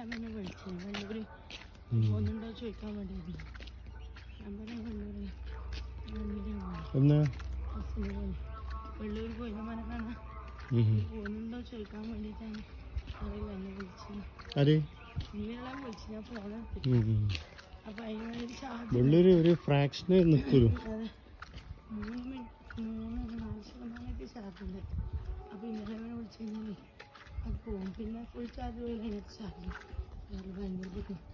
എന്നെ വിളിച്ചു കണ്ണൂര് പോകുന്നുണ്ടോ ചോദിക്കാൻ വേണ്ടിയായിരുന്നു. ഞാൻ പറഞ്ഞു വെള്ളൂർ പോയി മനെ കാണാൻ പോകുന്നുണ്ടോ ചോദിക്കാൻ വേണ്ടിയിട്ടാണ്. അറിയില്ല എന്നെ വിളിച്ചു. നിങ്ങളെ വിളിച്ചു. ഞാൻ ഫോൺ അപ്പൊ അതിന് വേണ്ടി വെള്ളൂര് ഒരു ഫ്രാക്ഷനെ നിൽക്കുള്ളൂ. അതെ 3-4% ചാർജുണ്ട്. അപ്പൊ ഇന്നലെ വിളിച്ചു കഴിഞ്ഞാൽ അത് പോകും. പിന്നെ ഫുൾ ചാർജ് പോയി അതിനകത്ത് ചാർജ് ഭയങ്കര ബുദ്ധിമുട്ട്.